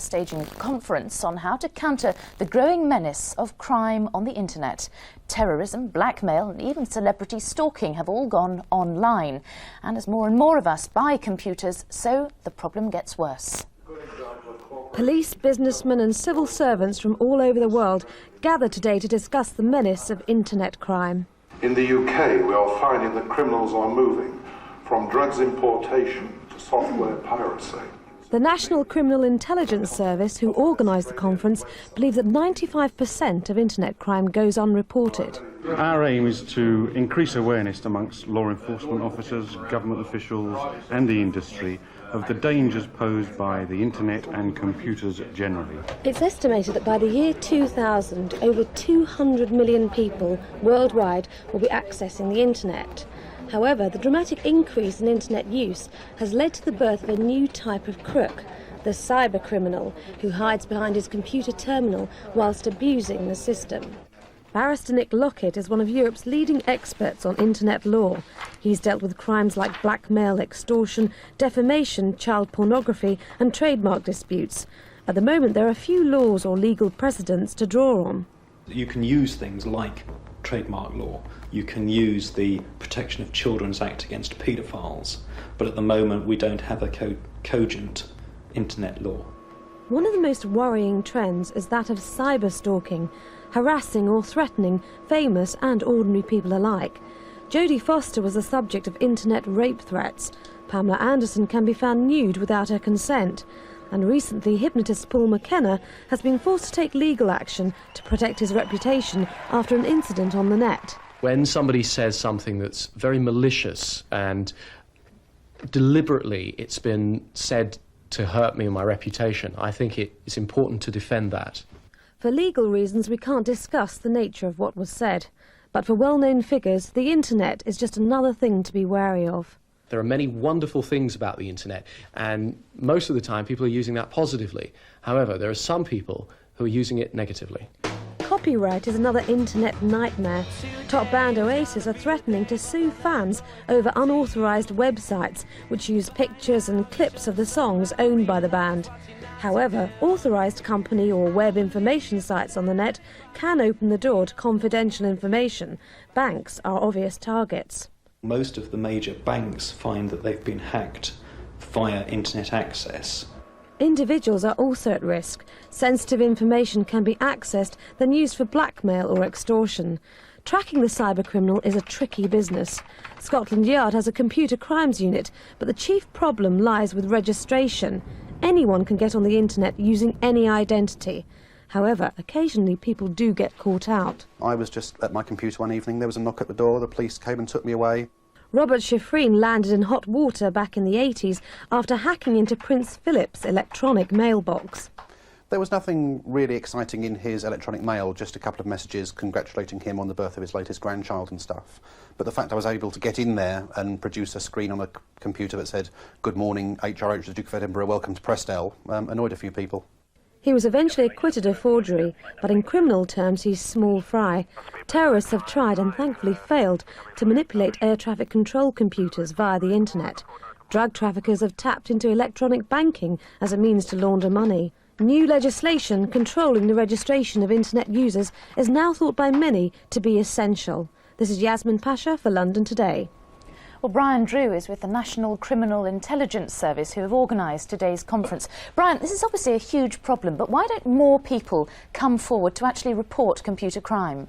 staging a conference on how to counter the growing menace of crime on the internet. Terrorism, blackmail and even celebrity stalking have all gone online. And as more and more of us buy computers, so the problem gets worse. Police, businessmen and civil servants from all over the world gather today to discuss the menace of internet crime. In the UK, we are finding that criminals are moving from drugs importation to software piracy. The National Criminal Intelligence Service, who organised the conference, believe that 95% of internet crime goes unreported. Our aim is to increase awareness amongst law enforcement officers, government officials and the industry of the dangers posed by the internet and computers generally. It's estimated that by the year 2000, over 200 million people worldwide will be accessing the internet. However, the dramatic increase in internet use has led to the birth of a new type of crook, the cybercriminal, who hides behind his computer terminal whilst abusing the system. Barrister Nick Lockett is one of Europe's leading experts on internet law. He's dealt with crimes like blackmail, extortion, defamation, child pornography and trademark disputes. At the moment, there are few laws or legal precedents to draw on. You can use things like trademark law. You can use the Protection of Children's Act against paedophiles. But at the moment, we don't have a cogent internet law. One of the most worrying trends is that of cyber-stalking, harassing or threatening famous and ordinary people alike. Jodie Foster was the subject of internet rape threats. Pamela Anderson can be found nude without her consent. And recently, hypnotist Paul McKenna has been forced to take legal action to protect his reputation after an incident on the net. When somebody says something that's very malicious and deliberately it's been said to hurt me and my reputation, I think it's important to defend that. For legal reasons, we can't discuss the nature of what was said. But for well-known figures, the internet is just another thing to be wary of. There are many wonderful things about the internet, and most of the time people are using that positively. However, there are some people who are using it negatively. Copyright is another internet nightmare. Top band Oasis are threatening to sue fans over unauthorised websites which use pictures and clips of the songs owned by the band. However, authorised company or web information sites on the net can open the door to confidential information. Banks are obvious targets. Most of the major banks find that they've been hacked via internet access. Individuals are also at risk. Sensitive information can be accessed, then used for blackmail or extortion. Tracking the cybercriminal is a tricky business. Scotland Yard has a computer crimes unit, but the chief problem lies with registration. Anyone can get on the internet using any identity. However, occasionally people do get caught out. I was just at my computer one evening, there was a knock at the door, the police came and took me away. Robert Shifreen landed in hot water back in the 80s after hacking into Prince Philip's electronic mailbox. There was nothing really exciting in his electronic mail, just a couple of messages congratulating him on the birth of his latest grandchild and stuff. But the fact I was able to get in there and produce a screen on a computer that said, "Good morning, HRH, the Duke of Edinburgh, welcome to Prestel," annoyed a few people. He was eventually acquitted of forgery, but in criminal terms he's small fry. Terrorists have tried and thankfully failed to manipulate air traffic control computers via the internet. Drug traffickers have tapped into electronic banking as a means to launder money. New legislation controlling the registration of internet users is now thought by many to be essential. This is Yasmin Pasha for London Today. Well, Brian Drew is with the National Criminal Intelligence Service, who have organised today's conference. Brian, this is obviously a huge problem, but why don't more people come forward to actually report computer crime?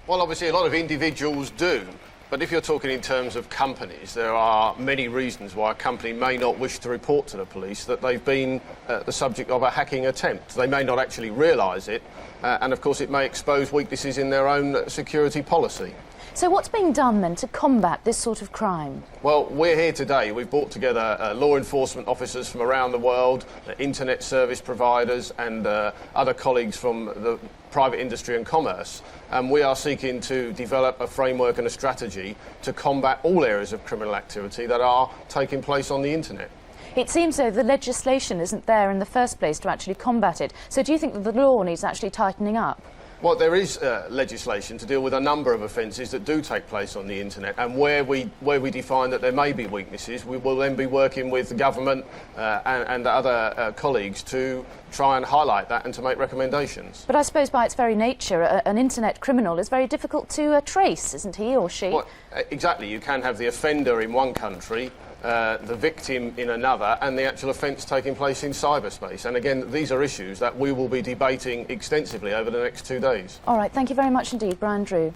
Well, obviously a lot of individuals do, but if you're talking in terms of companies, there are many reasons why a company may not wish to report to the police that they've been the subject of a hacking attempt. They may not actually realise it, and of course it may expose weaknesses in their own security policy. So what's being done then to combat this sort of crime? Well, we're here today. We've brought together law enforcement officers from around the world, internet service providers and other colleagues from the private industry and commerce. And we are seeking to develop a framework and a strategy to combat all areas of criminal activity that are taking place on the internet. It seems though the legislation isn't there in the first place to actually combat it. So do you think that the law needs actually tightening up? Well, there is legislation to deal with a number of offences that do take place on the internet, and where we define that there may be weaknesses, we will then be working with the government and other colleagues to try and highlight that and to make recommendations. But I suppose by its very nature, an internet criminal is very difficult to trace, isn't he or she? Well, exactly. You can have the offender in one country, the victim in another, and the actual offence taking place in cyberspace. And again, these are issues that we will be debating extensively over the next 2 days. All right, thank you very much indeed, Brian Drew.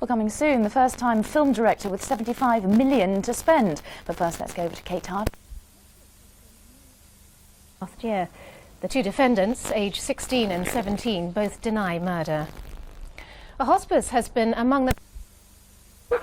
Well, coming soon, the first-time film director with $75 million to spend. But first, let's go over to Kate Hart. Last year, the two defendants, aged 16 and 17, both deny murder. A hospice has been among the